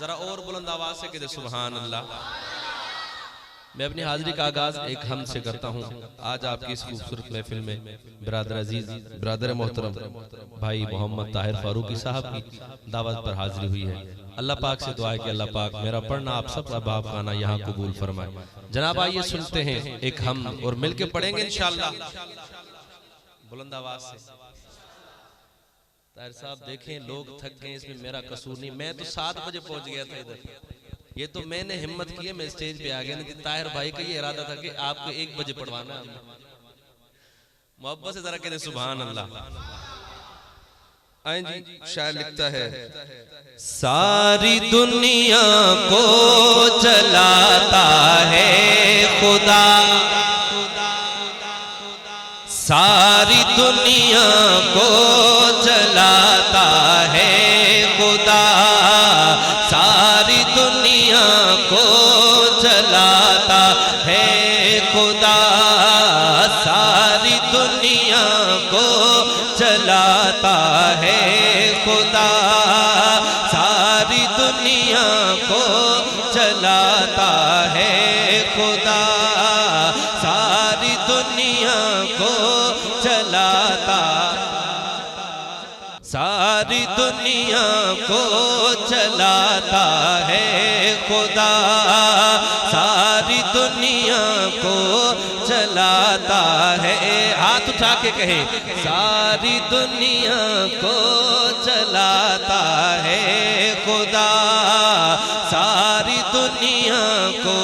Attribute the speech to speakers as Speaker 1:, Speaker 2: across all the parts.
Speaker 1: ذرا اور بلند آواز سے کہتے سبحان اللہ۔ میں اپنی حاضری کا آغاز ایک حمد سے کرتا ہوں۔ آج آپ کی اس خوبصورت محفل میں برادر عزیز، برادر محترم بھائی محمد طاہر فاروقی صاحب کی دعوت پر حاضری ہوئی ہے۔ اللہ پاک سے دعا ہے کہ اللہ پاک میرا پڑھنا آپ سب احباب خانہ یہاں قبول فرمائے۔ جناب آئیے سنتے ہیں ایک حمد اور مل کے پڑھیں گے انشاءاللہ بلند آواز سے۔ طاہر صاحب دیکھیں لوگ تھک گئے، اس میں میرا قصور نہیں، میں تو 7 بجے پہنچ گیا تھا ادھر۔ یہ تو میں نے ہمت کی ہے، میں اسٹیج پہ آگیا نہیں۔ طاہر بھائی کا یہ ارادہ تھا کہ آپ کو 1 بجے پڑھوانا ہے۔ محبت سے ذرا کہتے سبحان اللہ۔ آئیں جی، شاعر لکھتا ہے ساری دنیا کو چلاتا ہے خدا، ساری دنیا کو چلاتا ہے خدا، ساری دنیا کو چلاتا ہے خدا، ساری دنیا کو چلاتا ہے خدا، ساری دنیا کو چلاتا ہے خدا، ساری دنیا کو چلاتا، ساری دنیا کو چلاتا ہے خدا، ساری دنیا کو چلاتا ہے۔ ہاتھ اٹھا کے کہیں ساری دنیا کو چلاتا ہے خدا، ساری دنیا کو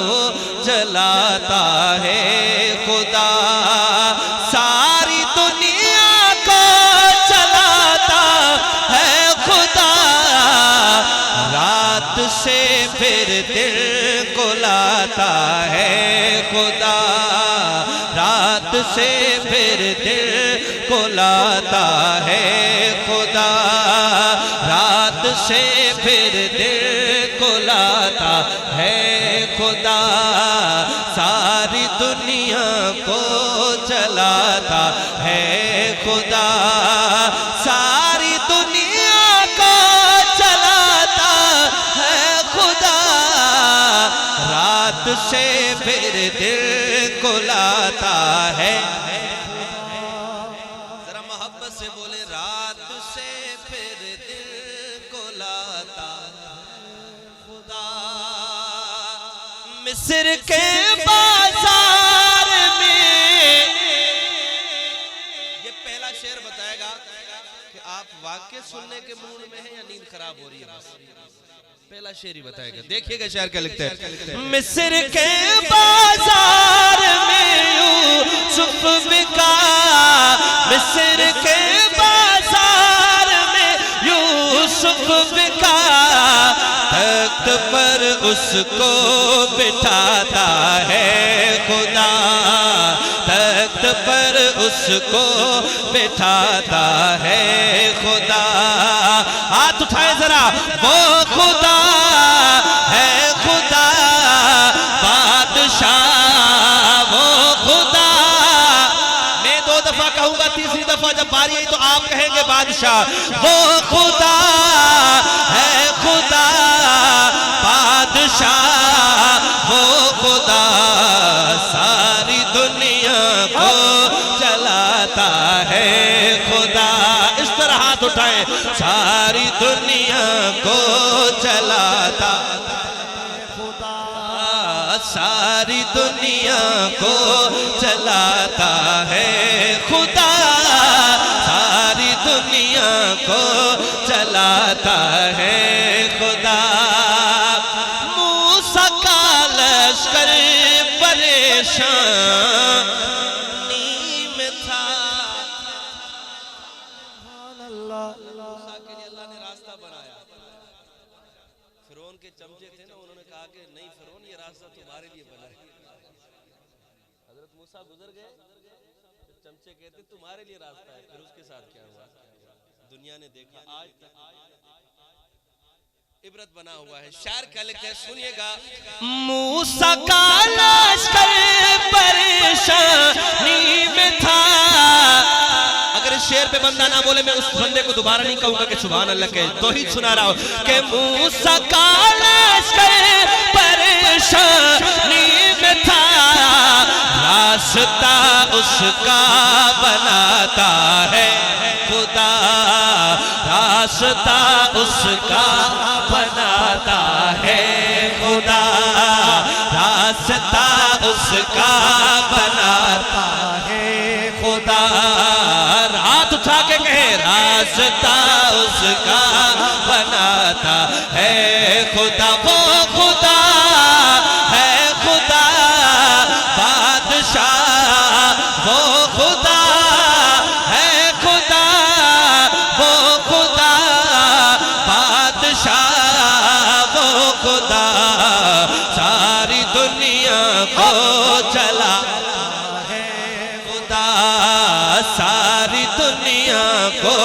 Speaker 1: چلاتا ہے خدا، ساری دنیا کو چلاتا ہے خدا، رات سے پھر دن کو لاتا ہے خدا، رات سے پھر دن کو لاتا ہے خدا، رات سے پھر دن کو لاتا ہے خدا، ساری دنیا کو چلاتا ہے خدا، ساری دنیا کو چلاتا ہے خدا، رات سے پھر دن کو لاتا ہے۔ ذرا محبت سے بولے رات سے پھر دن کو لاتا خدا، مصر کے بازار میں یہ پہلا شعر بتائے گا کہ آپ واقع سننے کے موڈ میں ہیں یا نیند خراب ہو رہی ہے، بس پہلا شعر ہی بتائے گا۔ دیکھئے گا شعر کیا لکھتے ہیں مصر کے بازار میں یوسف بکا، مصر کے بازار میں یوسف بکا، تخت پر اس کو بٹھاتا ہے خدا، تخت پر اس کو بٹھاتا ہے خدا، ہاتھ اٹھائے ذرا وہ خدا ہے خدا بادشاہ، وہ خدا، میں 2 دفعہ کہوں گا، تیسری دفعہ جب باری آئی تو آپ کہیں گے بادشاہ، وہ خدا ہے خدا بادشاہ، وہ خدا ساری دنیا کو چلاتا ہے خدا، اس طرح ہاتھ اٹھائیں ساری دنیا کو چلاتا خدا، ساری دنیا کو چلاتا ہے خدا، ساری دنیا کو چلاتا ہے خدا، موسیٰ کا لشکر پریشان میں تھا، موسیٰ کے لیے اللہ نے راستہ بنایا، فرعون کے چمچے تھے نا، انہوں نے کہا کہ نہیں فرعون یہ راستہ تمہارے لیے بنا ہے، حضرت موسیٰ گزر گئے، چمچے کہتے تمہارے لیے راستہ ہے، پھر اس کے ساتھ کیا ہوا دنیا نے دیکھا، آج تک عبرت بنا ہوا ہے۔ شاعر کیا لکھتے ہیں سنیے گا موسیٰ کا لشکر پریشانی میں تھا، اگر اس شیر پہ بندہ نہ بولے میں اس بندے کو دوبارہ نہیں کہوں گا کہ سبحان اللہ کہ توحید سنا رہا ہوں کہ موسیٰ کا لشکر پریشانی میں تھا راستہ اس کا بناتا ہے خدا راستہ اس کا بناتا ہے خدا راستہ اس کا بناتا ہے خدا ہاتھ اٹھا کے کہے راستہ اس کا بناتا ہے خدا وہ خدا ہے خدا بادشاہ وہ خدا ہے خدا وہ خدا بادشاہ وہ خدا ساری دنیا کو چلا ہے خدا ساری دنیا کو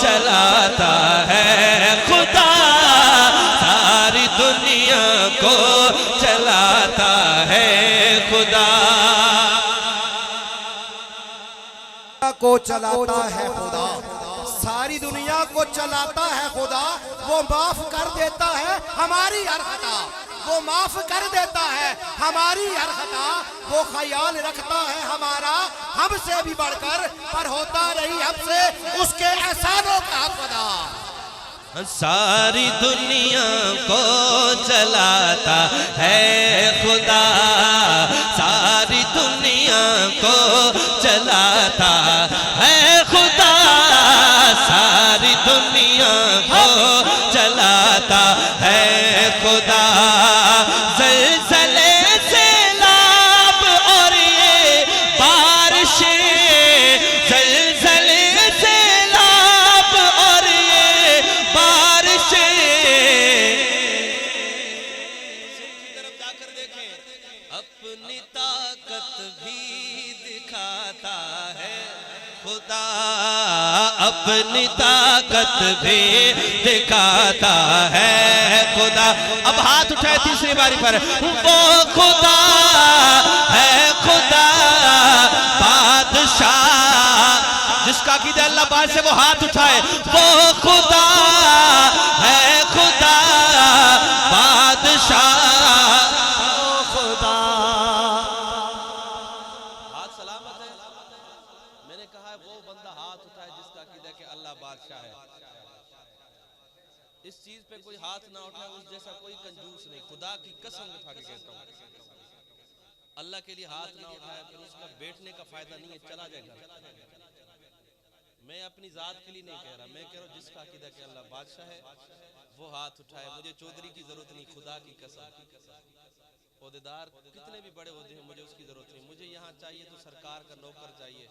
Speaker 1: چلاتا ہے خدا ساری دنیا کو چلاتا ہے خدا
Speaker 2: کو چلاتا ہے خدا ساری دنیا کو چلاتا ہے خدا وہ معاف کر دیتا ہے ہماری ہر خطا وہ معاف کر دیتا ہے ہماری ہر خطا وہ خیال رکھتا ہے ہمارا ہم سے بھی بڑھ کر پر ہوتا نہیں ہم سے اس کے احسانوں کا حق ادا
Speaker 1: ساری دنیا کو چلاتا ہے خدا ساری دنیا کو چلاتا ہے خدا ساری دنیا کو چلاتا ہے خدا زلزلے سیلاب اور یہ بارشیں زلزلے سیلاب اور یہ بارشیں اپنی طاقت بھی دکھاتا ہے خدا اپنی طاقت بھی دکھاتا ہے خدا اب ہاتھ اٹھائے تیسری باری پر وہ خدا ہے خدا بادشاہ جس کا عقیدہ اللہ پاک سے وہ ہاتھ اٹھائے وہ خدا ہے خدا بادشاہ خدا ہاتھ سلامت ہے میں نے کہا ہے وہ بندہ ہاتھ اٹھائے جس کا عقیدہ کہ اللہ بادشاہ ہے اس چیز پہ کوئی ہاتھ نہ اٹھائے اس جیسا کوئی کنجوس نہیں خدا کی قسم اٹھا کے کہتا ہوں اللہ کے لیے ہاتھ نہ اٹھائے پھر اس کا بیٹھنے کا فائدہ نہیں ہے چلا جائے گا میں اپنی ذات کے لیے نہیں کہہ رہا میں کہہ رہا ہوں جس کا عقیدہ کہ اللہ بادشاہ ہے وہ ہاتھ اٹھائے مجھے چودھری کی ضرورت نہیں خدا کی قسم عہدیدار کتنے بھی بڑے عہدے ہیں مجھے اس کی ضرورت نہیں مجھے یہاں چاہیے تو سرکار کا نوکر چاہیے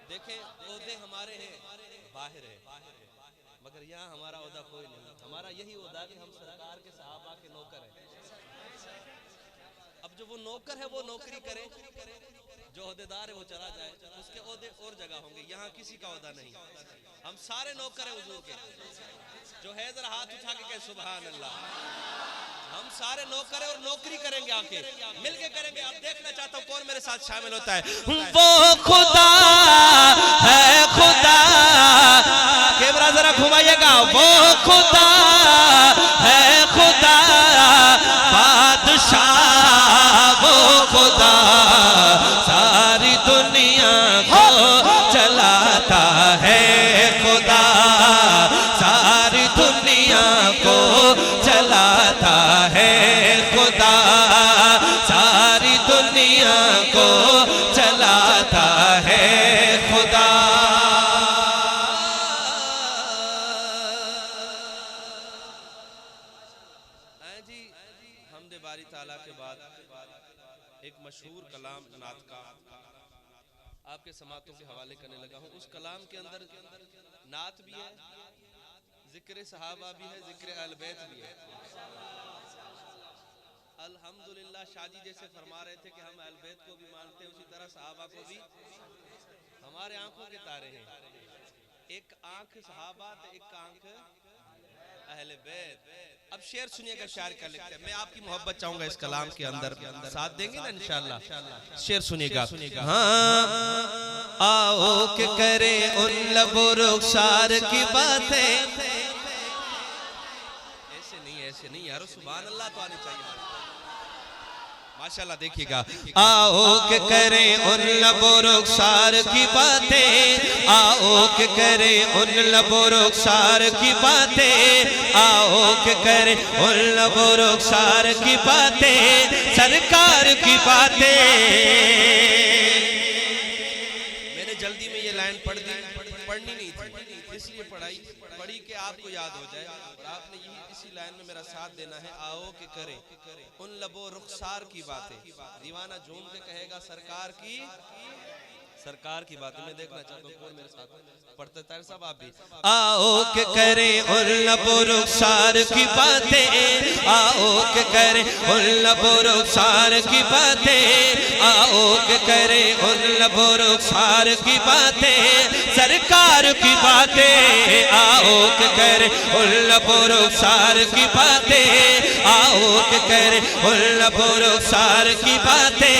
Speaker 1: دیکھیں عہدے ہمارے ہیں باہر ہے مگر یہاں ہمارا عہدہ کوئی نہیں ہمارا یہی عہدہ کہ ہم سرکار کے صحابہ کے نوکر ہیں اب جو وہ نوکر ہے وہ نوکری کرے جو عہدیدار ہے وہ چلا جائے اس کے عہدے اور جگہ ہوں گے یہاں کسی کا عہدہ نہیں ہم سارے نوکر ہیں حضور کے جو ہے ذرا ہاتھ اٹھا کے کہے سبحان اللہ ہم سارے نوکر ہیں اور نوکری کریں گے آکے مل کے کریں گے آپ دیکھنا چاہتا ہوں کون میرے ساتھ شامل ہوتا ہے وہ خدا ہے خدا کیمرہ ذرا گھمائیے گا وہ خدا ہے خدا بادشاہ وہ خدا ساری دنیا کو چلاتا ہے خدا ساری دنیا کو چلاتا ہے خدا ساری دنیا کو چلاتا ہے خدا حمد باری تعالیٰ کے بعد ایک مشہور کلام نعت کا آپ کے سماعتوں کے حوالے کرنے لگا ہوں اس کلام کے اندر نعت بھی ہے ذکر صحابہ بھی ہے ذکر اہل بیت بھی ہے الحمدللہ شاہ جی جیسے فرما رہے تھے کہ ہم اہل بیت کو بھی مانتے ہیں اسی طرح صحابہ کو بھی ہمارے آنکھوں کے تارے ہیں ایک آنکھ صحابہ تو ایک آنکھ اہل بیت. اب شعر سنیے گا شاعر کیا لکھتا ہے. میں آپ کی محبت چاہوں گا اس کلام کے اندر, ساتھ دیں گے نا انشاءاللہ. شعر سنیے گا. ہاں آؤ کہ کرے ان لب و رخسار کی باتیں. ایسے نہیں یارو, سبحان اللہ تو آنی چاہیے ماشاءاللہ. دیکھیے گا. آؤ کہ کریں ان لب و رخسار کی باتیں, آؤ کہ کریں ان لب و رخسار کی باتیں, آؤ کہ کریں ان لب و رخسار کی باتیں, سرکار کی باتیں. میں نے جلدی میں یہ لائن پڑھ دی, پڑھنی نہیں تھی اس لیے پڑھی کہ آپ کو یاد ہو جائے, اور آپ نے یہی اسی لائن میں میرا ساتھ دینا ہے. آؤ کہ کریں ان لب و رخسار کی باتیں. دیوانہ جھوم کے کہے گا سرکار کی باتیں. میں دیکھنا چاہتا ہوں کون میرے ساتھ پڑھتے طاہر صاحب آپ بھی. آؤ کہ کریں ان لب و رخسار کی باتیں, آؤ کہ کریں ان لب و رخسار کی باتیں, آؤ کہ کریں ان لب و رخسار کی باتیں, سرکار کی باتیں. آؤ کہ کریں ان لب و رخسار کی باتیں, آؤ کہ کریں ان لب و رخسار کی باتیں,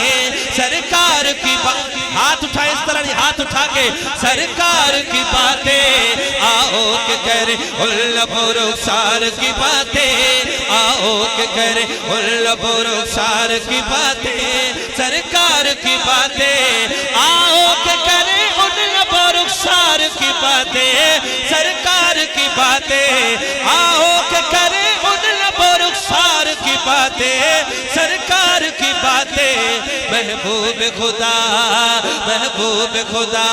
Speaker 1: سرکار کی باتیں. ہاتھ اٹھائیں اس طرح نہیں, ہاتھ اٹھا کے. سرکار کی باتیں, آؤ کہ کریں ان لب و رخسار کی باتیں, آؤ کہ کریں ان لب و رخسار کی باتیں, سرکار کی باتیں. آؤ کہ کریں ان لب و رخسار کی باتیں, سرکار کی باتیں. آؤ کہ کریں ان لب و رخسار کی باتیں, سرکار کی باتیں. محبوب خدا, محبوب خدا,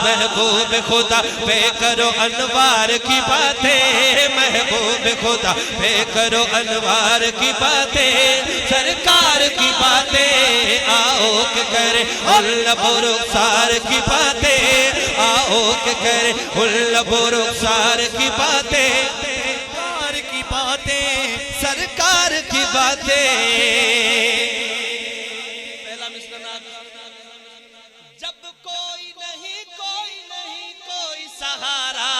Speaker 1: محبوب خدا پہ کرو انوار کی باتیں, محبوب خدا پہ کرو انوار کی باتیں, سرکار کی باتیں. آؤ کہ کریں ان لب و رخسار کی باتیں, آؤ کہ کریں ان لب و رخسار کی باتیں, سرکار کی باتیں, سرکار کی باتیں. جب کوئی نہیں کوئی سہارا,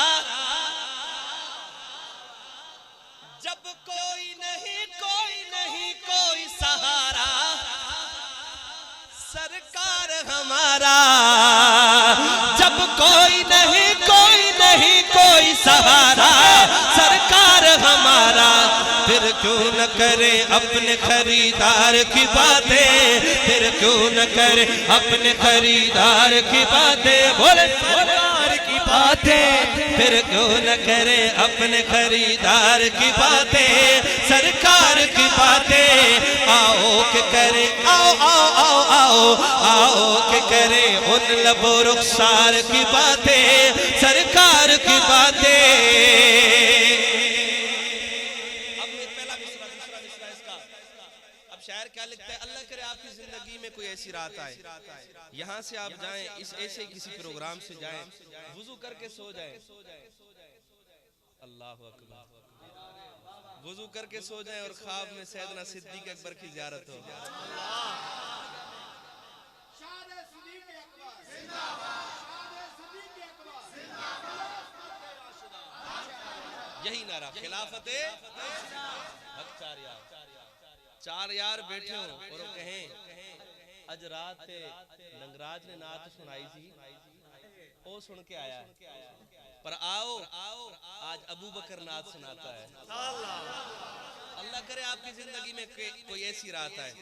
Speaker 1: جب کوئی نہیں کوئی سہارا, سرکار ہمارا. جب کوئی نہیں کوئی سہارا, سرکار ہمارا. پھر کیوں نہ کرے اپنے خریدار کی باتیں, پھر کیوں نہ کرے اپنے خریدار کی باتیں. بولے سرکار کی باتیں, پھر کیوں نہ کرے اپنے خریدار کی باتیں, سرکار کی باتیں. آؤ کہ کرے, آؤ آؤ آؤ آؤ آؤ کہ کرے ان لب و رخسار کی باتیں, سرکار کی باتیں. شاعر کیا لکھتا ہے؟ اللہ کرے آپ کی زندگی میں کوئی ایسی رات آئے, یہاں سے آپ جائیں, اس ایسے کسی پروگرام سے جائیں, وضو کر کے سو جائیں. اللہ اکبر. وضو کر کے سو جائیں اور خواب میں سیدنا صدیق اکبر کی زیارت ہو. یہی نعرہ خلافت چار یار بیٹھے ہوں اور وہ کہیں اج رات لنگراج نے نعت سنائی تھی, وہ سن کے آیا پر آؤ آج ابو بکر نعت سناتا ہے. اللہ کرے آپ کی زندگی میں کوئی ایسی رات آئے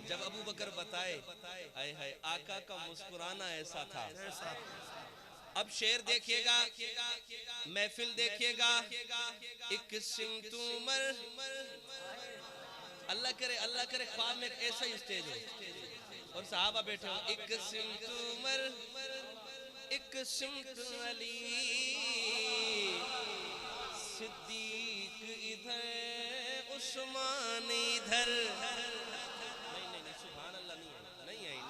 Speaker 1: جب ابو بکر بتائے اے ہائے آقا کا مسکرانا ایسا تھا. اب شعر دیکھیے گا, محفل دیکھیے گا. ایک سمت عمر, اللہ کرے خواب میں ایک ایسا ہی اسٹیج ہو اور صحابہ بیٹھے ہو. ایک سمت عمر, ایک سمت علی, صدیق ادھر عثمان ادھر. نہیں سبحان اللہ نہیں آئی.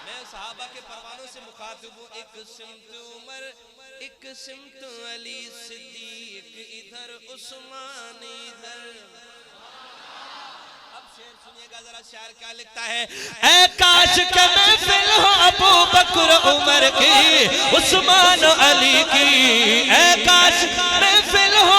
Speaker 1: میں صحابہ کے پروانوں سے مخاطب ہوں. ایک سمت عمر, ایک سمت علی, صدیق ادھر عثمان ادھر. شعر سنیے گا ذرا, شاعر کیا لکھتا ہے؟ اے کاش کہ محفل ہو ابو بکر عمر کی, عثمان علی کی. اے کاش محفل ہو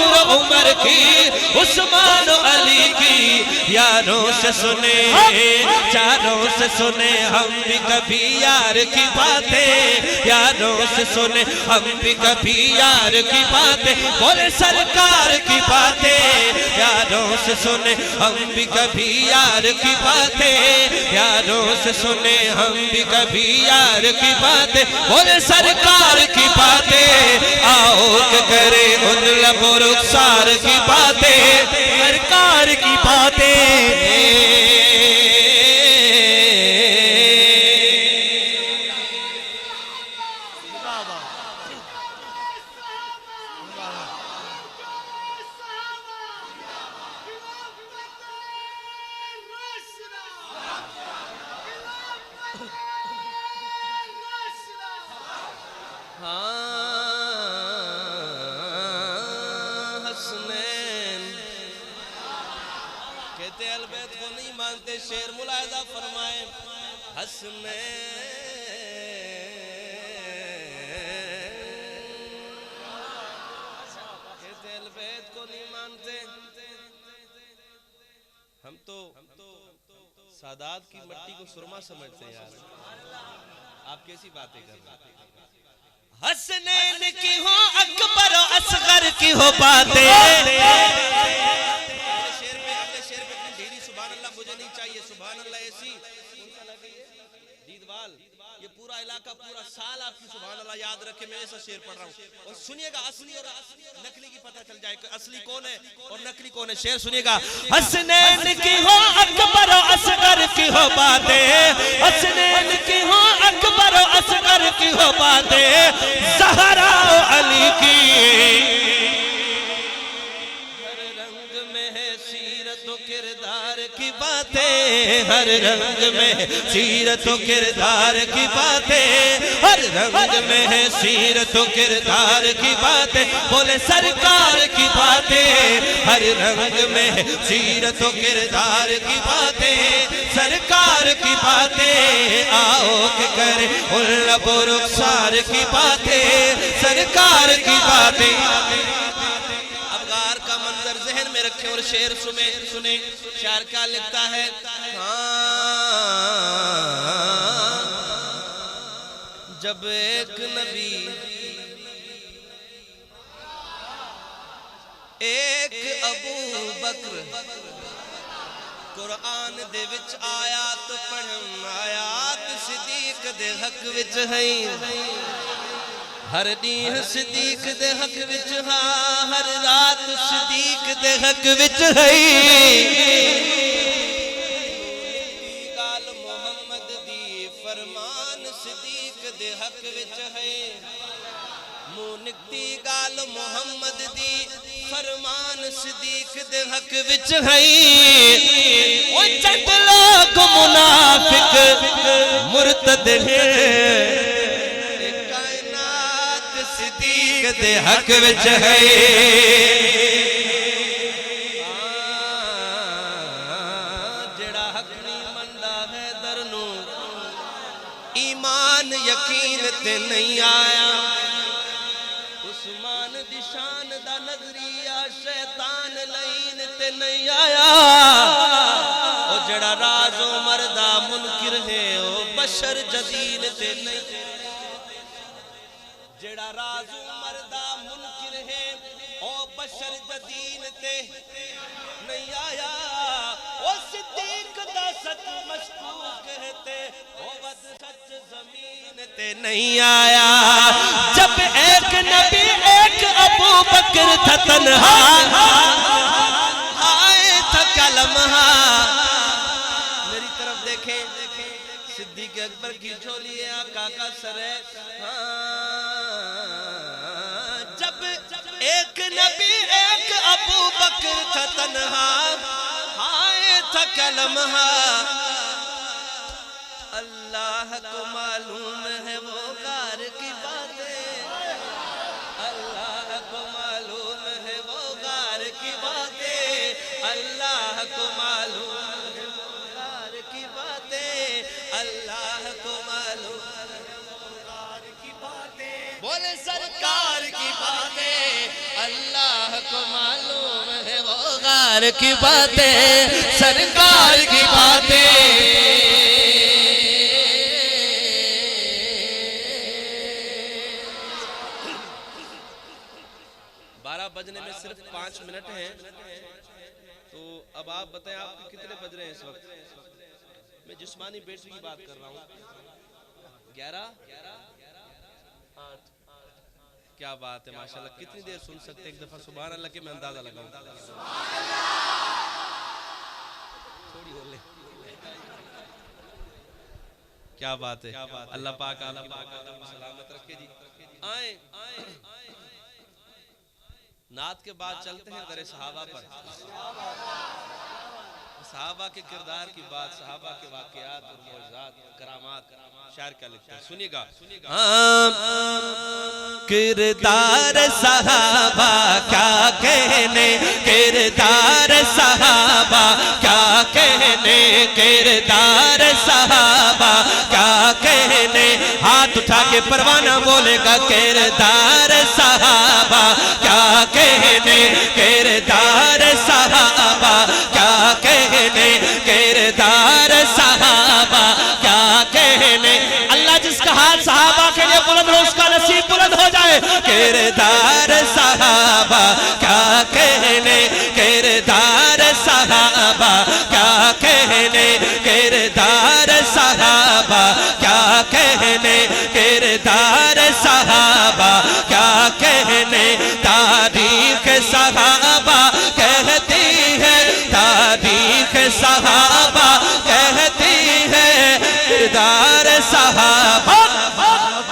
Speaker 1: بکر عمر کی عثمان و علی کی یاروں سے سنے چاروں سے سنے ہم بھی کبھی یار کی باتیں یاروں سے سنے ہم بھی کبھی یار کی باتیں بولے سرکار کی باتیں یاروں سے سنے ہم بھی کبھی یار کی باتیں یاروں سے سنے ہم بھی کبھی یار کی باتیں بولے سرکار کی باتیں آؤ کہ کرے ان لب و رخسار کی باتیں سرکار کی باتیں شیر ملاحظہ فرمائے حسنین کہتے اہل بیت کو نہیں مانتے ہم تو سادات کی مٹی کو سرما سمجھتے ہیں یار آپ کیسی باتیں کر رہے ہیں حسنین کی ہو اکبر و اصغر کی ہو باتیں یہ پورا علاقہ پورا سال آپ کی سبحان اللہ یاد رکھے میں ایسا شعر پڑھ رہا ہوں اور سنیے گا اصلی اور نقلی کی پتہ چل جائے کہ اصلی کون ہے اور نقلی کون ہے شعر سنیے گا حسنین کی ہو اکبر و اصغر کی ہو باتیں حسنین کی ہو اکبر و اصغر کی ہو باتیں زہرا و علی کی کی باتیں ہر رنگ میں سیرت و کردار کی باتیں ہر رنگ میں ہے سیرت و کردار کی باتیں بولے سرکار کی باتیں ہر رنگ میں ہے سیرت و کردار کی باتیں سرکار کی باتیں آؤ کہ کرے ان لب و رخسار کی باتیں سرکار کی باتیں ذہن میں رکھیں اور شعر سنیں شاعر کیا لکھتا ہے جب ایک نبی ایک ابو بکر قرآن دے وچ آیات پڑھن آیات صدیق دے حق وچ ہیں ہر دین صدیق دے حق وچ ہاں ہر رات صدیق دے حق وچ ہے گال محمد دی فرمان صدیق دے حق وچ ہے مونکتی گال محمد دی فرمان صدیق دے حق وچ ہے او چند لوگ منافق مرتد ہیں دے حق وچ ہے جڑا حق نہیں مندا ہے درنو ایمان یقین تے نہیں آیا عثمان دی شان دا نظریہ شیطان لعین تے نہیں آیا او جڑا راز عمر دا منکر ہے او بشر جدید تے نہیں جڑا راز عمر دا منکر ہے او بشر جدین تے نہیں آیا او صدیق دا سچ مشکوک کہتے او بد سچ زمین تے نہیں آیا جب ایک نبی ایک ابو بکر تھا تنہا آئے تھا کلمہ میری طرف دیکھیں صدیق اکبر کی جھولی ہے آقا کا سر ہے جب ایک نبی ایک ابو بکر تھا تنہا آئے تھا کلمہ اللہ کو معلوم ہے وہ غار کی باتیں اللہ کو معلوم ہے وہ غار کی باتیں اللہ کو معلوم ہے وہ غار کی باتیں اللہ کو معلوم ہے وہ غار کی باتیں بولے سرکار کی باتیں اللہ کو معلوم ہے وہ غار کی باتیں، سرکار کی باتیں۔ 12 بجنے میں صرف 5 منٹ ہیں، تو اب آپ بتائیں آپ کے کتنے بج رہے ہیں اس وقت؟ میں جسمانی بیٹری کی بات کر رہا ہوں۔ 11 8 کیا بات ہے ماشاءاللہ، کتنی دیر سن سکتے ہیں؟ ایک دفعہ سبحان اللہ کہ میں اندازہ لگاؤں۔ تھوڑی ہو لے، کیا بات ہے، اللہ پاک آپ کی سلامت رکھے جی۔ آئیں نعت کے بعد چلتے ہیں در صحابہ پر، صحابہ کے کردار کی بات، صحابہ کے واقعات اور معجزات کرامات۔ شاعر کیا لکھتا ہے سنیے گا۔ کردار صحابہ کیا کہنے، کردار صحابہ کیا کہنے، کردار صحابہ کیا کہنے، ہاتھ اٹھا کے پروانہ بولے گا کردار صحابہ کیا کہنے، کردار صحابہ کیا کہنے، کردار صحابہ کیا کہنے۔ اللہ جس کا ہاتھ صحابہ کے لیے بلند ہو اس کا نصیب بلند ہو جائے۔ کردار صحابہ کیا کہنے، کردار صحابہ کیا کہنے، کردار صحابہ کیا کہنے، کردار صحابہ کیا کہنے۔ تاریخ صحابہ کہتی ہے، تاریخ صحابہ کہتی ہے، کردار صحابہ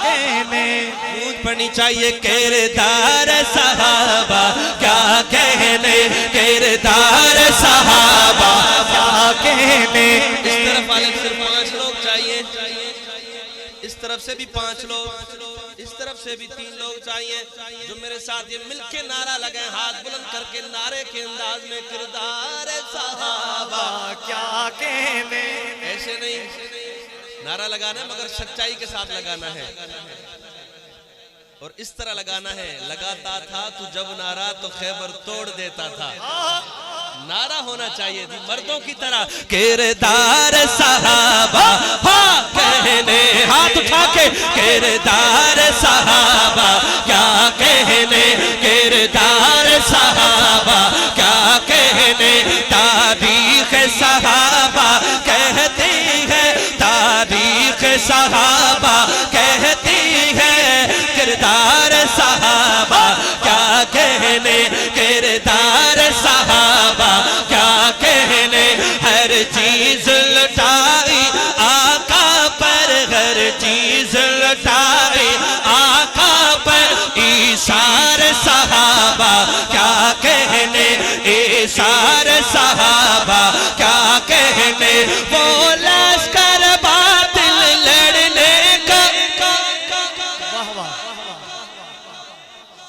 Speaker 1: گونج پڑنی چاہیے۔ کردار صحابہ کیا کہنے، کردار صحابہ کیا کہنے۔ اس طرف والے صرف 5 لوگ چاہیے، اس طرف سے بھی 5 لوگ، اس طرف سے بھی 3 لوگ چاہیے جو میرے ساتھ یہ مل کے نعرہ لگائیں، ہاتھ بلند کر کے نعرے کے انداز میں، کردار صحابہ کیا کہنے۔ ایسے نہیں نعرہ لگانا ہے مگر سچائی کے ساتھ لگانا ہے، اور اس طرح لگانا ہے۔ لگاتا تھا تو جب نعرہ تو خیبر توڑ دیتا تھا۔ نعرہ ہونا چاہیے جی مردوں کی طرح۔ کردار صحابہ ہاں کہنے، ہاتھ اٹھا کے کردار صحابہ کیا کہنے، کردار صحابہ کیا کہنے۔ تاریخ صحابہ کہتی ہے، تاریخ صحابہ کہتی ہے، کردار صحابہ کیا کہنے، کردار صحابہ کیا کہنے۔ ہر چیز لٹائی آقا پر، ہر چیز لٹائی آقا پر، ایثار صحابہ کیا کہنے، ایثار صحابہ کیا کہنے۔ وہ لشکر باطل لڑنے کا،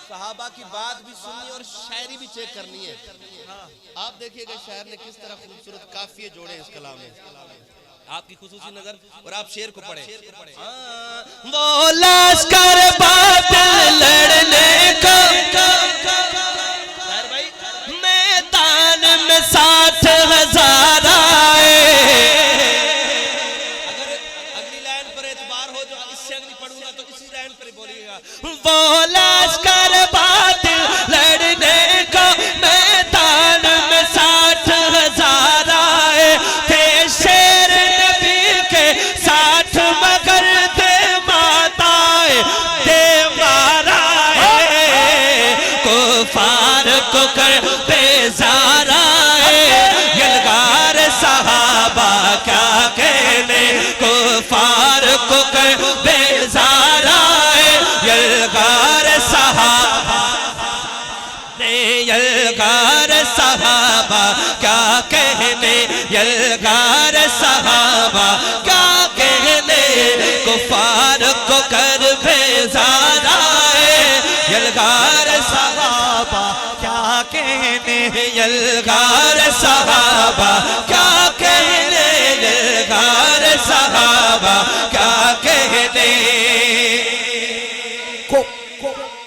Speaker 1: صحابہ کی بات بھی سننی اور شاعری بھی چیک کرنی ہے۔ آپ دیکھئے گا شاعر نے کس طرح خوبصورت قافیے جوڑے اس کلام میں، آپ کی خصوصی نظر، اور آپ شعر کو پڑھیں۔ وہ لشکر باطل لڑنے کا میدان میں 60,000 آئے۔ اگر اگلی لائن پر اعتبار ہو جو اس سے اگلی پڑھوں گا تو اسی لائن پر بولیے گا۔ وہ لشکر باطل لڑنے کا میدان میں 60,000 آئے تھے، شیر نبی کے 60 مگر دے ماتائے، دے مارائے، کفار کو کر بیزار آئے۔ یلغار صحابہ کیا کہنے، کفار کو کر بیزار آئے۔ یلغار صحابہ یلغار صحابہ کیا کہنے، یلغار صحابہ کیا کہنے، کفار کو کر بیزار آئے۔ یلغار صحابہ کیا کہنے، یلغار صحابہ کیا کہنے، یلغار صحابہ کیا کہنے۔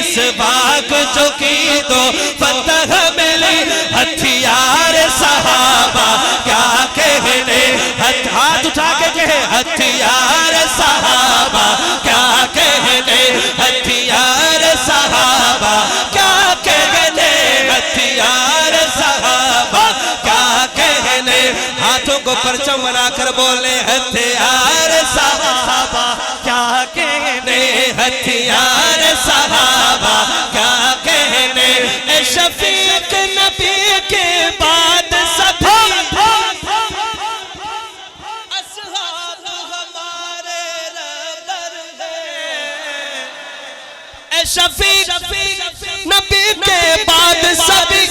Speaker 3: مسواک جو کی تو فتح ملی ہتھیار صحابہ کیا کہنے ہاتھ اٹھا کے کہے ہتھیار صحابہ کیا کہنے ہتھیار صحابہ کیا کہنے ہتھیار صحابہ کیا کہنے ہاتھوں کو پرچم بنا کر بولے ہتھیار صحابہ کیا کہنے ہتھیار صحابہ کیا کہنے اے شفیق نبی کے بعد سبھی اصحاب ہمارے رہبر ہیں اے شفیق نبی کے بعد سبھی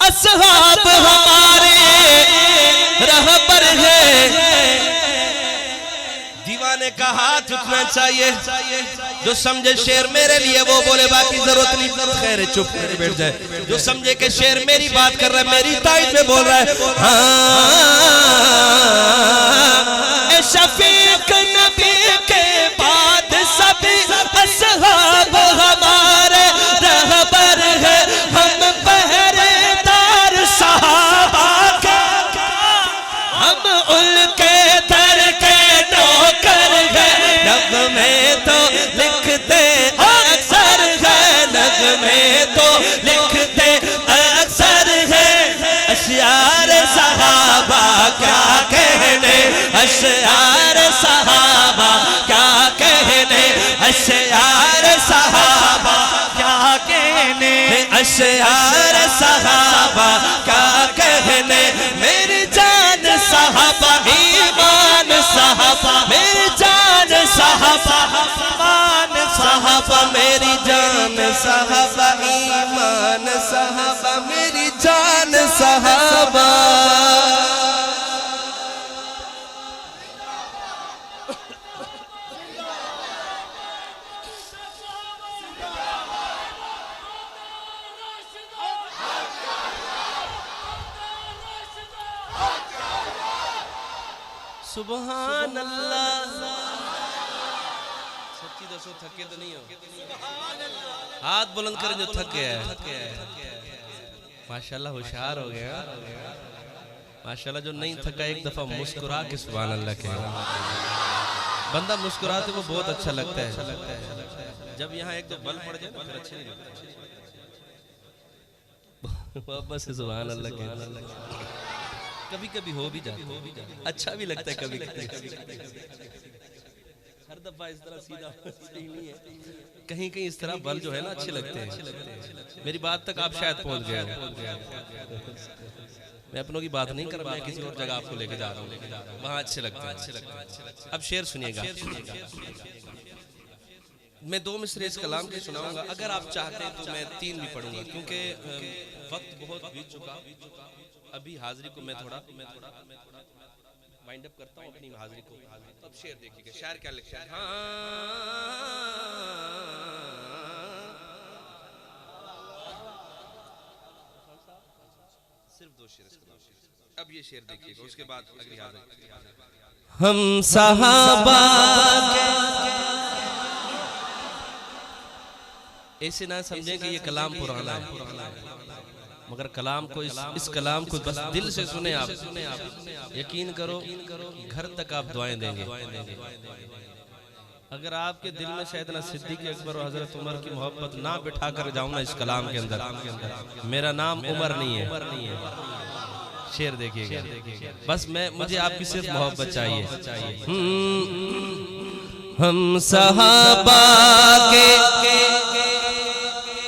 Speaker 3: اصحاب ہمارے رہبر ہیں دیوانے کا ہاتھ اٹھنا چاہیے جو سمجھے شعر میرے لیے وہ بولے باقی ضرورت نہیں خیر چپ کر بیٹھ جائے جو سمجھے کہ شعر میری بات کر رہا ہے میری تائید میں بول رہا ہے اے شفیق نبی کے بعد سبھی اصحاب ہمارے رہبر ہیں ہم پہرے دار صحابہ کے ہم ان کے در کے نوکر ہیں نغمے تو لکھتے اکثر ہیں نغمے تو لکھتے اکثر ہیں اشعار صحابہ کیا کہنے اشعار صحابہ کیا کہنے اشعار صحابہ کیا کہنے اشعار صحابہ کیا کہنے میری جان صحابہ ایمان صحابہ میری جان صحابہ ایمان صحابہ میری جان صحابہ ایمان صحابہ میری جان صحابہ سبحان اللہ سچی دسو تھکے تو نہیں ہو ہاتھ بلند کریں جو تھک گیا ہے ماشاءاللہ ہوشیار ہو گیا ماشاءاللہ جو نہیں تھکا ایک دفعہ مسکرا کے سبحان اللہ کہے بندہ مسکراتے وہ بہت اچھا لگتا ہے جب یہاں ایک دو بل پڑ جائے پھر اچھے نہیں لگتا بس سبحان اللہ کہے کبھی کبھی ہو بھی جاتا اچھا بھی لگتا ہے کبھی ہر دفعہ اس طرح سیدھا صحیح نہیں ہے کہیں کہیں اس طرح بل جو ہے نا اچھے لگتے ہیں میری بات تک آپ شاید پہنچ گئے میں اپنوں کی بات نہیں کر رہا میں کسی اور جگہ آپ کو لے کے جا رہا ہوں وہاں اچھے لگتے ہیں اب شعر سنیے گا میں 2 مصرے اس کلام کے سناؤں گا اگر آپ چاہتے ہیں تو میں 3 بھی پڑھوں گا کیونکہ وقت بہت بیت چکا ابھی حاضری کو میں تھوڑا وائنڈ اپ کرتا ہوں اپنی حاضری کو اب شعر دیکھیے گا شاعر کیا لکھتا ہے صرف 2 شعر اب یہ شعر دیکھیے گا اس کے بعد اگلی حاضری ہم صحابہ ایسے نہ سمجھیں کہ یہ کلام پرانا ہے مگر کلام کو اس کلام کو بس دل سے سنیں آپ یقین کرو گھر تک آپ دعائیں دیں گے اگر آپ کے دل میں سیدنا صدیق اکبر اور حضرت عمر کی محبت نہ بٹھا کر جاؤں نا اس کلام کے اندر میرا نام عمر نہیں ہے شعر دیکھیے گا بس مجھے آپ کی صرف محبت چاہیے ہم صحابہ کے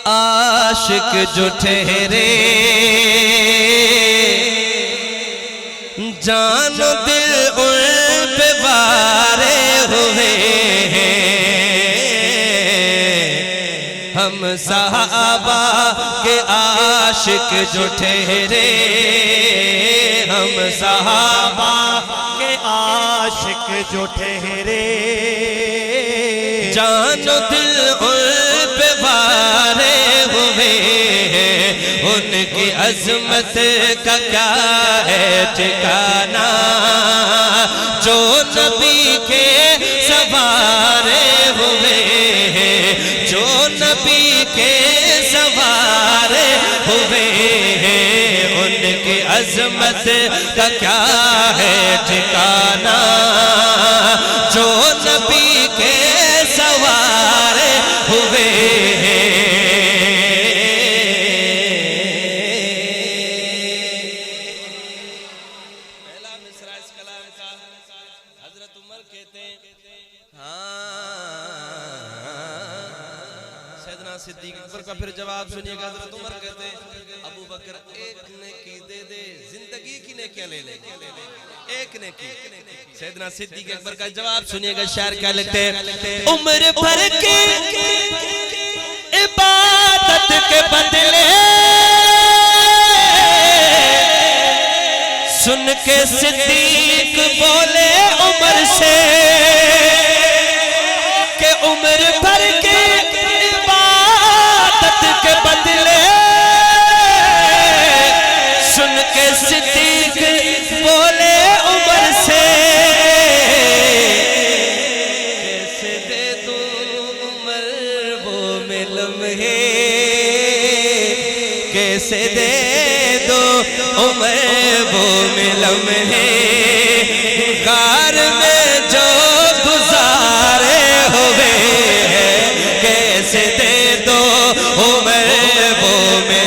Speaker 3: عاشق جو ٹھہرے جان دل ان پہ وارے ہوئے ہم صحابہ کے عاشق جو ٹھہرے ہم صحابہ کے عاشق جو ٹھہرے جان دل ان پہ وارے ہوئے ان کی عظمت کا کیا ہے ٹھکانہ جو نبی کے سوارے ہوئے عظمت کا کیا ہے ٹھکانہ، جو نبی کے سوار ہوئے ہیں۔
Speaker 1: پہلا مصرع اس کلام کا حضرت عمر کہتے ہیں، سیدنا صدیق اکبر کا پھر جواب سنیے گا۔ حضرت عمر کہتے ہیں ابو بکر ایک نیکی دے دے، زندگی کی نیکیاں لے لے، ایک نیکی۔ سیدنا صدیق اکبر کا جواب سنیے گا، شاعر کیا لکھتے ہیں،
Speaker 3: عمر بھر کی عبادت کے بدلے سن کے صدیق بولے عمر سے کہ عمر بھر کی عبادت کے بدلے سن کے صدیق بولے عمر سے
Speaker 1: کیسے دے دوں عمر وہ
Speaker 3: لمحے، کیسے دے دو عمر وہ لمحے غار میں جو گزارے ہوئے ہیں، کیسے دے دو عمر وہ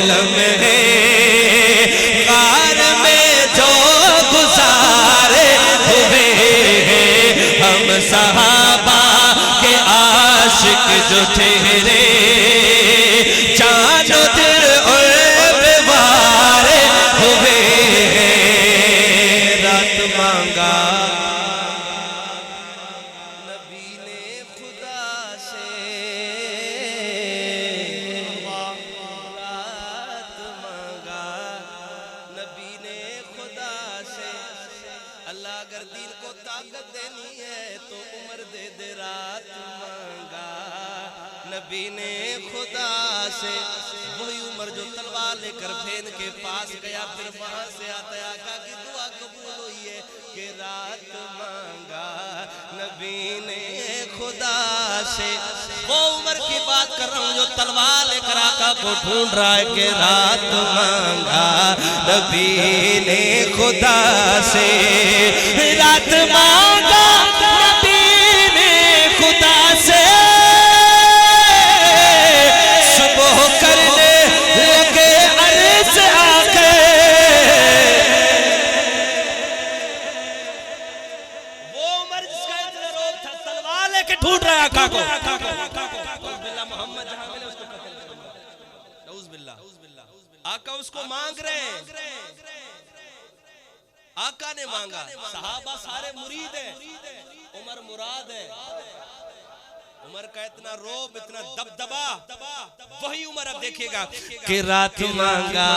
Speaker 3: لمحے غار میں جو گزارے ہوئے ہیں۔ ہم صحابہ کے عاشق جو ٹھہرے جان و دل اور بیوار ہوئے ہیں، رات مانگا
Speaker 1: نبی نے خدا سے، رات مانگا نبی نے خدا سے، اللہ اگر دین کو طاقت دینی ہے تو عمر دے دے، رات مانگا نبی نے خدا سے۔ وہی عمر جو تلوار لے کر بھین کے پاس گیا، پھر وہاں سے آتا ہے آقا کی دعا قبول ہوئی ہے کہ رات مانگا نبی نے خدا سے۔ وہ عمر کی بات کر رہا ہوں جو تلوار لے کر آقا کو ڈھونڈ رہا ہے کہ رات مانگا نبی نے خدا سے،
Speaker 3: رات مانگا نبی نے خدا سے، صبح کرنے لگے عرض آ کے،
Speaker 1: وہ عمر جس کا اتنا روب تھا تلوار لے کے ڈھونڈ رہا ہے آقا کو، نعوذ باللہ محمد جہاں ملے اس کو قتل کروں گا، نعوذ باللہ۔ آقا اس کو مانگ رہے ہیں، آقا نے مانگا، صحابہ سارے مرید ہیں، عمر مراد ہے۔ عمر کا اتنا روب، اتنا دبدبا، وہی عمر اب دیکھئے گا کہ رات مانگا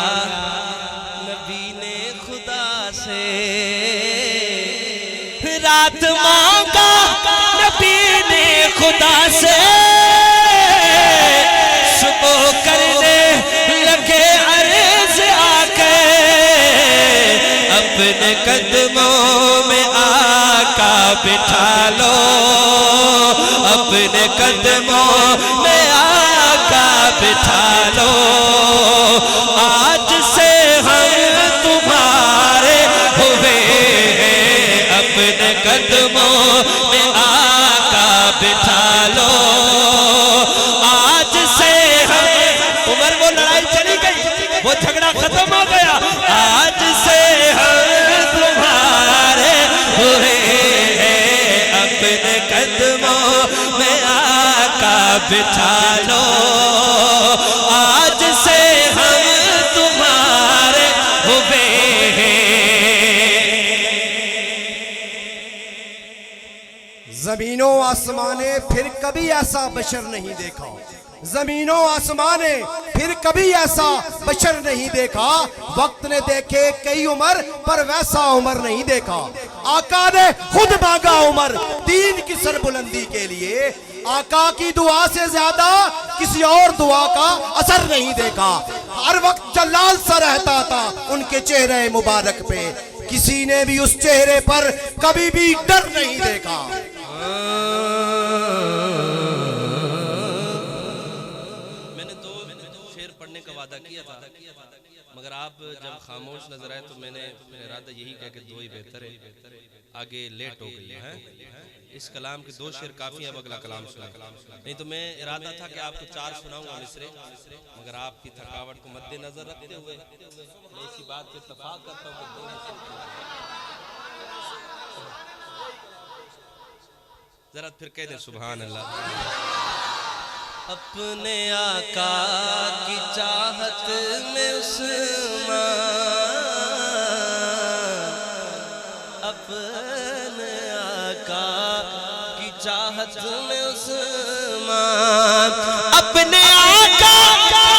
Speaker 1: نبی نے خدا سے،
Speaker 3: رات مانگا نبی نے خدا سے، صبح کرنے لگے عرض آ کے، اپنے قدموں میں آقا بٹھا لو، اپنے قدموں میں آقا بٹھا لو، آج سے ہم تمہارے ہوئے ہیں، اپنے قدموں میں آقا بٹھا لو، آج سے ہم، عمر وہ لڑائی چلی گئی، وہ جھگڑا ختم ہو گیا، آج سے ہم تمہارے ہوئے ہیں، اپنے قدموں میں آقا بٹھا لو، آج سے ہم تمہارے ہوئے ہیں۔
Speaker 2: زمینوں آسمانے پھر کبھی ایسا بشر نہیں دیکھا، زمینوں آسمانے پھر کبھی ایسا بشر نہیں دیکھا، وقت نے دیکھے کئی عمر پر ویسا عمر نہیں دیکھا، آقا نے خود مانگا عمر دین کی سربلندی کے لیے، آقا کی دعا سے زیادہ کسی اور دعا کا اثر نہیں دیکھا، ہر وقت جلال سا رہتا تھا ان کے چہرے مبارک پہ، کسی نے بھی اس چہرے پر کبھی بھی ڈر نہیں دیکھا۔
Speaker 1: میں نے دو شعر پڑھنے کا وعدہ کیا تھا، مگر آپ جب خاموش نظر آئے تو میں نے ارادہ یہی کہا کہ دو ہی بہتر ہے، آگے لیٹ ہو گئی ہے، اس کلام کے 2 شعر کافی ہیں، اب اگلا کلام سنائیں۔ نہیں تو میں ارادہ تھا کہ آپ کو 4 سناؤں گا مصرے، مگر آپ کی تھکاوٹ کو مد نظر رکھتے ہوئے میں اسی بات پہ اتفاق کرتا ہوں کہ 2 ہی ذرا پھر کہہ دیں سبحان اللہ۔ اپنے آقا کی چاہت میں عثمان، اپنے آقا کی چاہت میں عثمان،
Speaker 3: اپنے آقا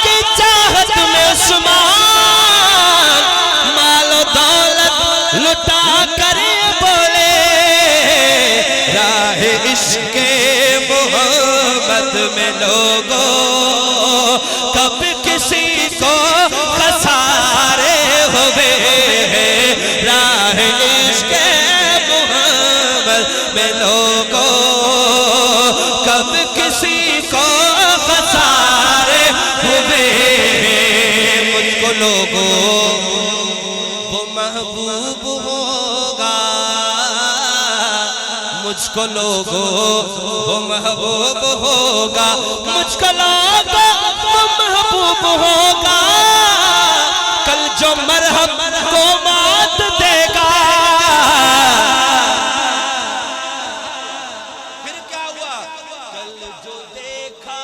Speaker 3: کی چاہت میں عثمان، مال و دولت لٹا کر بولے راہ عشق محمد میں لوگوں کب کسی کو خسارے ہوئے ہیں، راہ عشق محمد میں لوگوں کب کسی کو خسارے ہوئے ہیں، مجھ کو لوگوں وہ محبوب ہوگا، مجھ کو لوگوں وہ محبوب ہوگا، مجھ کو لوگوں وہ محبوب ہوگا، کل جو مرہم کو مات دے گا۔
Speaker 1: پھر کیا ہوا؟ کل جو دیکھا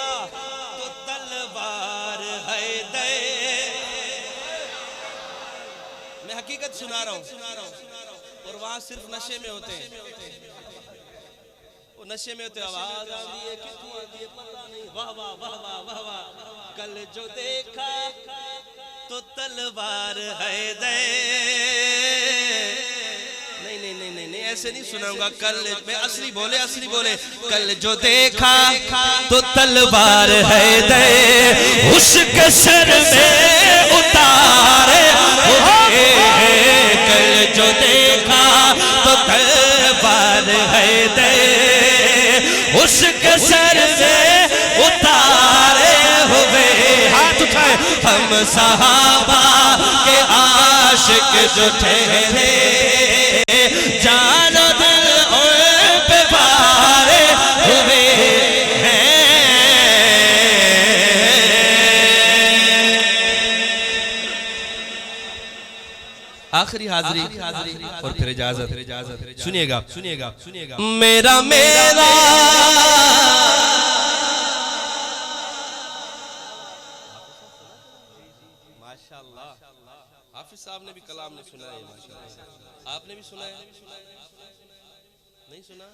Speaker 1: تو تلوار ہے دے، میں حقیقت سنا رہا ہوں، اور وہاں صرف نشے میں ہوتے ہیں، وہ نشے میں ہوتے ہیں، آواز آتی ہے کتوں آتی ہے پتہ نہیں، واہ واہ واہ واہ واہ واہ، کل جو دیکھا تو تلوار ہے دے، نہیں ایسے نہیں سناؤں گا، کل میں اصلی بولے کل جو دیکھا
Speaker 3: تو تلوار ہے دے، اس کے سر میں اتارے ہوئے ہیں، کل جو دیکھا تو تلوار ہے دے، اس کے سر میں اتارے ہوئے، ہاتھ اٹھائے، ہم صحابہ کے عاشق جو ٹھہرے جان و دل ان پہ بارے ہوئے ہیں۔
Speaker 1: آخری حاضری اور پھر اجازت، سنیے گا
Speaker 3: میرا
Speaker 1: ماشاءاللہ حافظ صاحب نے بھی کلام نے سنا ہے، آپ نے بھی سنا ہے، نہیں سنا؟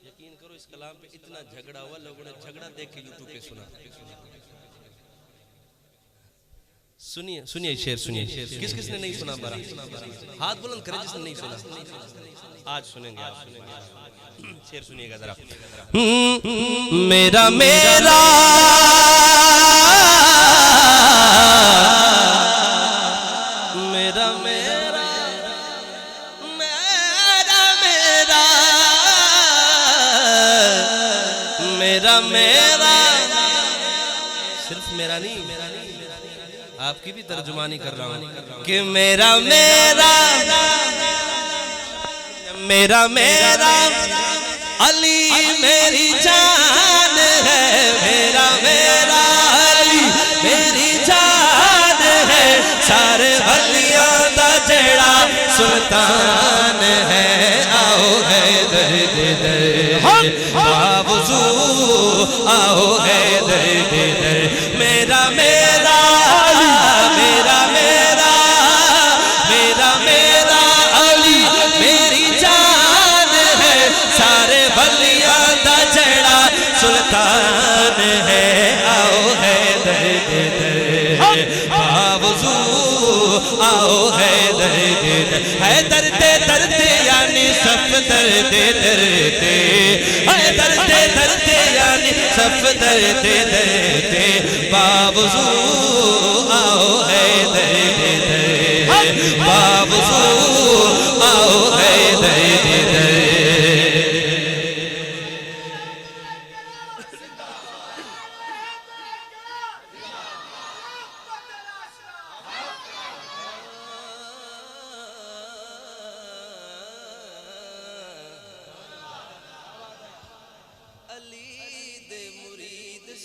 Speaker 1: یقین کرو اس کلام پہ اتنا جھگڑا ہوا، لوگوں نے جھگڑا دیکھ کے یوٹیوب پہ سنا۔ سنیے شعر سنیے، کس نے نہیں سنا؟ برا ہاتھ بلند کرے جس نے نہیں سنا، آج سنیں گے، شعر سنیے گا ذرا۔
Speaker 3: میرا
Speaker 1: صرف میرا نہیں، آپ کی بھی ترجمانی کر رہا ہوں
Speaker 3: کہ میرا علی میری جان ہے، میرا علی میری جان ہے، سارے ولیاں دا جڑا سلطان ہے، آؤ حیدر در باوضو، آؤ حیدر در، میرا علی میری جان ہے، سارے ولیاں دا جڑا سلطان ہے، آؤ حیدر در باوضو، آؤ حیدر در، حیدر درد یعنی صفدر درد، حیدر درد یعنی صفدر درد، باوضو آؤ حیدر در، باوضو آؤ حیدر در۔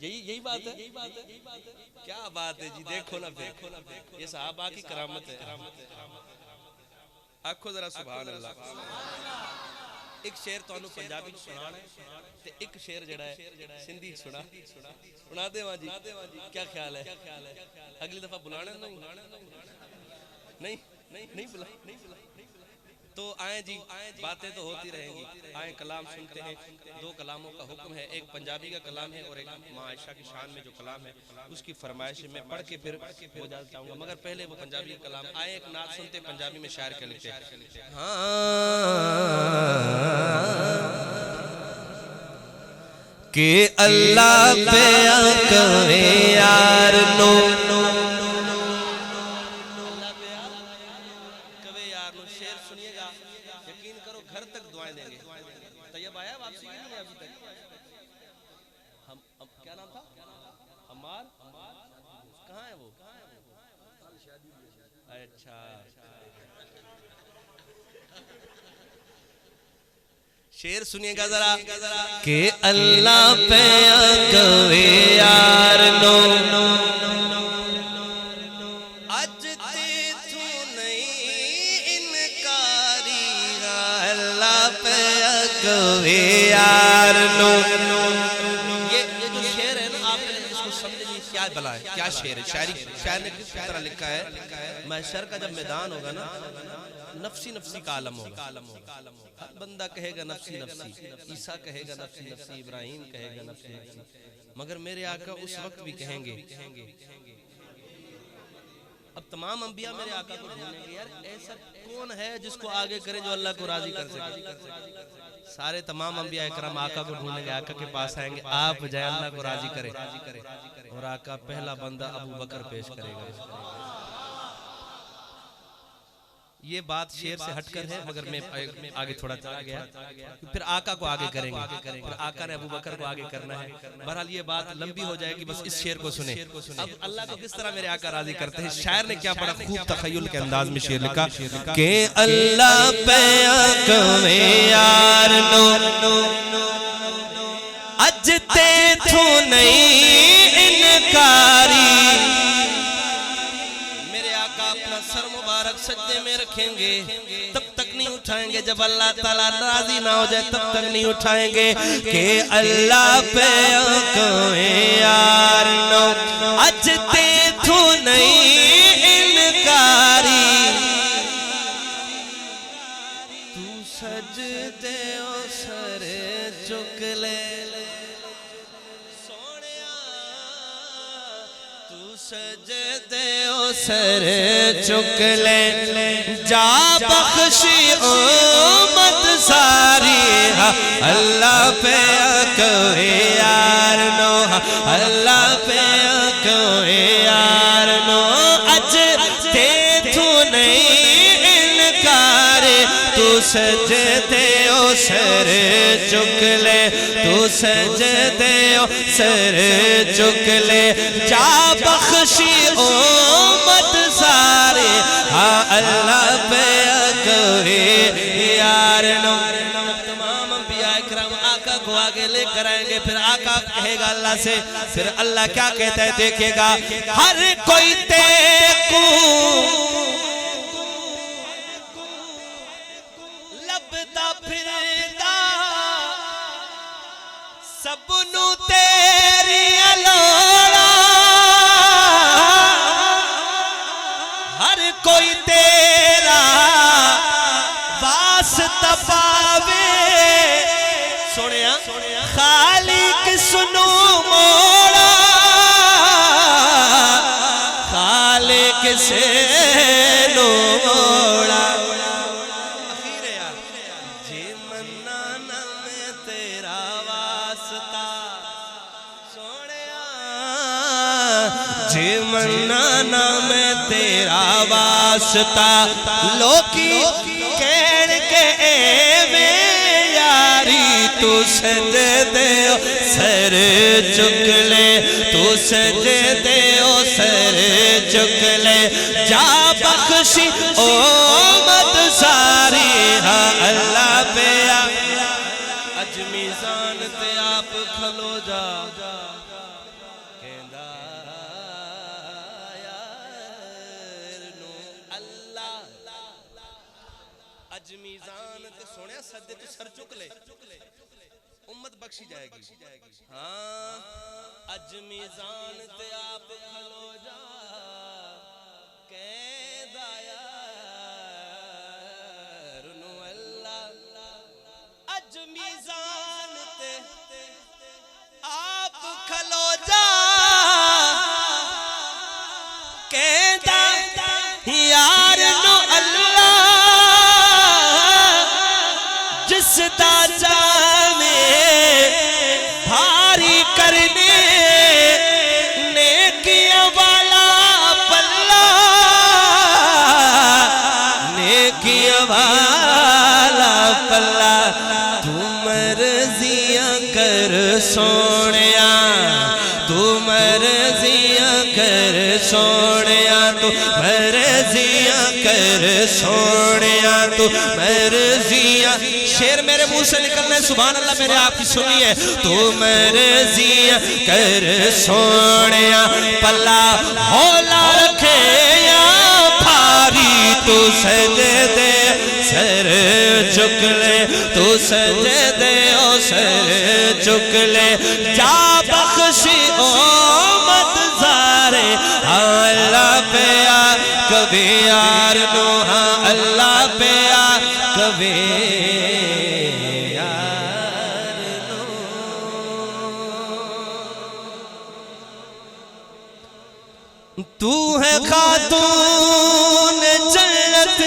Speaker 1: یہی بات ہے. کیا بات ہے جی. دیکھو نا یہ صحابہ کی کرامت ہے. آنکھو ذرا سبحان اللہ. ایک شعر تو انہوں پنجابی سنانا ہے تے ایک شعر جڑا ہے سندھی سنا دے وہاں جی. کیا خیال ہے؟ اگلی دفعہ بلانا نہیں بلا. تو آئیں جی باتیں تو ہوتی رہیں گی. آئیں کلام سنتے ہیں. 2 کلاموں کا حکم ہے. ایک پنجابی کا کلام ہے اور ایک ماں عائشہ کی شان میں جو کلام ہے اس کی فرمائش میں پڑھ کے پھر ہو جاتا ہوں گا. مگر پہلے وہ پنجابی کا کلام. آئیں ایک نعت سنتے پنجابی میں شاعر کیا لکھتے ہیں.
Speaker 3: کہ اللہ پہ آکوے یار نو
Speaker 1: طیب آیا واپسی کی نہیں ابھی تک. کیا نام تھا؟ عمار. کہاں ہے وہ؟ اچھا شعر سنیے گا ذرا.
Speaker 3: کہ اللہ پہ آکوے یار نو
Speaker 1: اج تے تو نہیں انکاری.
Speaker 3: اللہ پہ آکوے یار نو.
Speaker 1: یہ جو شعر ہے نا آپ نے اس کو سمجھے کیا بلا ہے, کیا شعر ہے. شاعر نے کس طرح لکھا ہے. محشر کا جب میدان ہوگا نا نفسی کا عالم ہوگا. ہر بندہ کہے گا نفسی. عیسیٰ کہے گا نفسی. ابراہیم کہے گا نفسی. مگر میرے آقا اس وقت بھی کہیں گے. اب تمام انبیاء میرے آقا کو ڈھونڈیں گے. یار ایسا کون ہے جس کو آگے کرے جو اللہ کو راضی کر سکے. سارے تمام انبیاء اکرام آقا کو ڈھونڈیں گے. آقا کے پاس آئیں گے. آپ جائے اللہ کو راضی کرے. اور آقا پہلا بندہ ابو بکر پیش کرے گا. یہ بات شعر سے ہٹ کر ہے مگر میں آگے تھوڑا چلا گیا. پھر آقا کو آگے کریں گے. پھر آقا نے ابو بکر کو آگے کرنا ہے. بہرحال یہ بات لمبی ہو جائے گی. بس اس شعر کو سنیں. اب اللہ کو کس طرح میرے آقا راضی کرتے ہیں. شاعر نے کیا بڑا خوب تخیل کے انداز میں شعر لکھا
Speaker 3: کہ اللہ پہ آکوے یار نو اج تے تو نہیں انکاری.
Speaker 1: سر مبارک سجدے میں رکھیں گے تب تک نہیں اٹھائیں گے جب اللہ تعالیٰ راضی نہ ہو جائے. تب تک نہیں اٹھائیں گے.
Speaker 3: کہ اللہ پہ آکوے یار نو اج تے تو نہیں انکاری.
Speaker 1: تو سجدے او سر چک لے
Speaker 3: سجدے او سر چک لے جا بخشی امت ساری. اللہ پہ آکوے یار نو اللہ پہ آکوے یار نو اج تے تو نہیں انکار. تو سجدے او سر چک لے تو سجدے او سر چک لے جا بخشی امت سارے. ہاں اللہ پہ آکوے یار نو.
Speaker 1: تمام انبیاء اکرام آقا کو آگے لے کر آئیں گے. پھر آقا کہے گا اللہ سے. پھر اللہ کیا کہتا ہے دیکھے گا.
Speaker 3: ہر کوئی تے کو
Speaker 1: لبدا پھردا
Speaker 3: سب نو تیری لوڑا. ہر کوئی تیرا واسطہ پاوے.
Speaker 1: سنیا
Speaker 3: خالق سنو موڑا خالق سے نو موڑا.
Speaker 1: اخیر ہے یار. جے منانا میں تیرا واسطہ سونیا.
Speaker 3: جے منانا میں تیرا واسطہ لوکی کہن کے ایویں یاری. تو سجدے او سر چک لے تو سجدے او سر چک لے جا بخشی امت ساری. ہاں اللہ پہ
Speaker 1: اج میزان تے آپ کھلو جا. اللہ اج میزان تے سونے سدے تو سر چک لے امت بخشی جائے گی ہاں اج میزان تے آپ کھلو جا قید یار نو اللہ اج میزان تے آپ کھلو جا قید یار نو اللہ جس دا جامے بھاری کرنے نیکیاں والا پلہ نیکیاں والا پلہ تو مرضیاں کر سونیا تو مرضیاں کر سونیا تو مرضیاں کر سونیا تو مرضیاں شیر میرے منہ سے نکلنا ہے سبحان اللہ میرے آپ کی سنیے تو مرضیاں کر سونیا پلا ہولا رکھے یا بھاری تو سجدے سر چک لے تو سجدے او سر چک لے جا بخشی امت زارے اللہ پہ آ کبھی یار نو ہاں اللہ پہ آ کبھی یار نو تو ہے خاتون جنت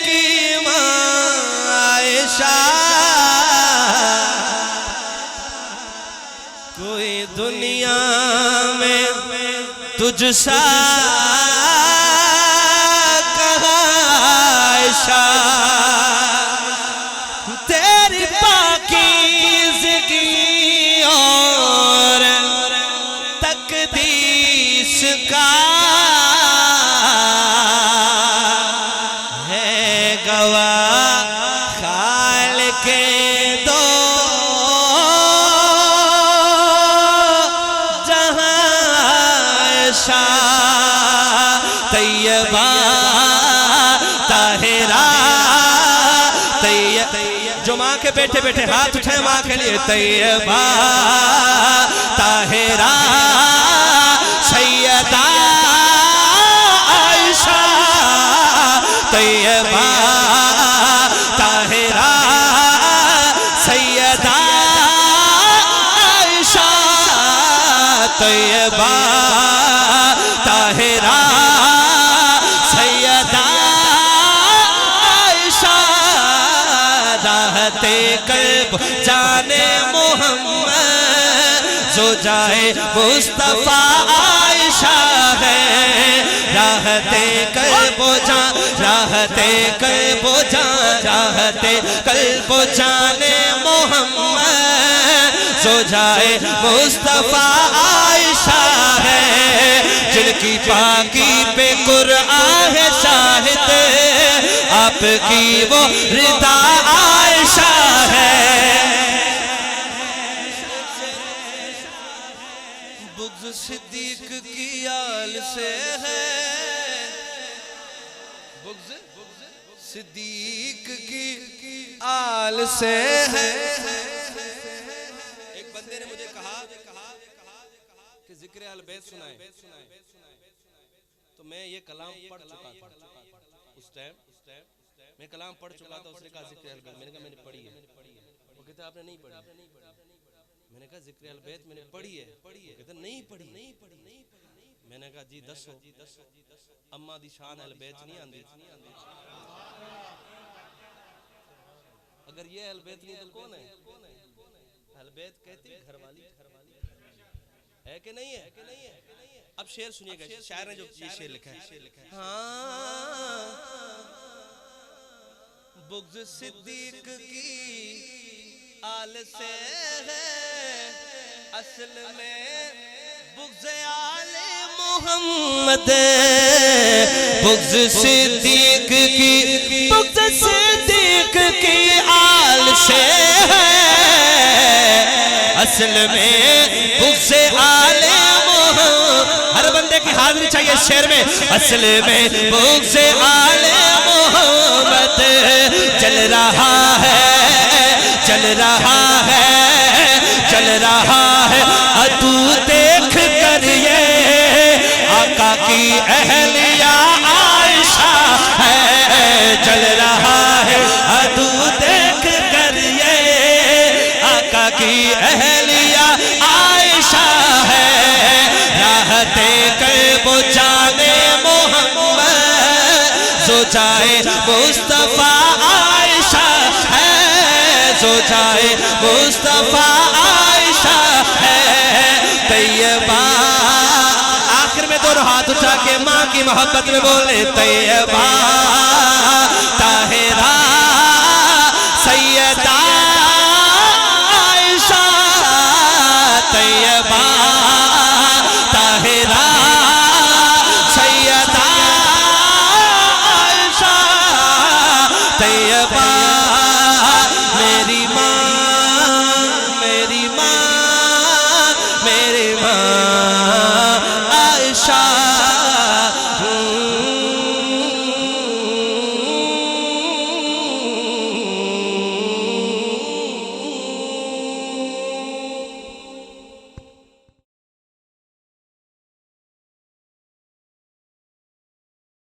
Speaker 1: کی ماں عائشہ کوئی دنیا میں تجھ سا عائشہ تیری پاکیزگی اور تقدیس کا ہے گواہ خالق دو جہاں عائشہ طیبہ طاہرہ جو ماں کے بیٹھے بیٹھے ہاتھ اٹھائیں ماں کے لیے طیبہ طاہرہ سیدہ عائشہ طیبہ طاہرہ سیدہ عائشہ طیبہ طاہرہ سیدہ عائشہ راحت قلب جانے محمد زوجائے مصطفیٰ عائشہ ہے راحت قلب جان راحت قلب جان راحت قلب جانے محمد زوجائے مصطفیٰ عائشہ ہے جن کی پاکی پہ قرآن ہے شاہد آپ کی وہ رضا عائشہ ہے بغض صدیق کی آل سے ہے بغض صدیق کی آل سے ہے ایک بندے نے مجھے کہا کہ ذکر اہل بیت سنائیں تو میں یہ کلام پڑھ چکا تھا اس ٹائم میں کلام پڑھ چکا تھا اس نے کہا ذکر اہل بیت میں نے کہا میں نے پڑھی ہے وہ کہتا آپ نے نہیں پڑھی میں نے کہا ذکر اہل بیت میں نے پڑھی ہے وہ کہتا نہیں پڑھی میں نے کہا جی دسو اماں دی شان اہل بیت نہیں آندی اگر یہ اہل بیت نہیں تو کون ہے اہل بیت کہتے ہیں گھر والی ہے کہ نہیں ہے اب شعر سنیے گا شاعر نے جو یہ شعر لکھا ہے ہاں بغض صدیق کی آل سے ہے اصل میں بغض آل محمد بغض صدیق کی آل سے ہے اصل میں بغض آل محمد ہر بندے کی
Speaker 3: حاضری چاہیے اس شعر میں اصل میں بغض آل محمد چل رہا ہے چل رہا ہے چل رہا ہے تو دیکھ کر یہ آقا کی اہلیہ عائشہ ہے چل رہا ہے تو دیکھ کر یہ آقا کی اہلیہ عائشہ ہے راہ دے کر وہ جانے محمد زوجائے مصطفیٰ عائشہ ہے زوجائے مصطفیٰ عائشہ ہے طیبہ آخر میں دونوں ہاتھ اٹھا کے ماں کی محبت میں بولے طیبہ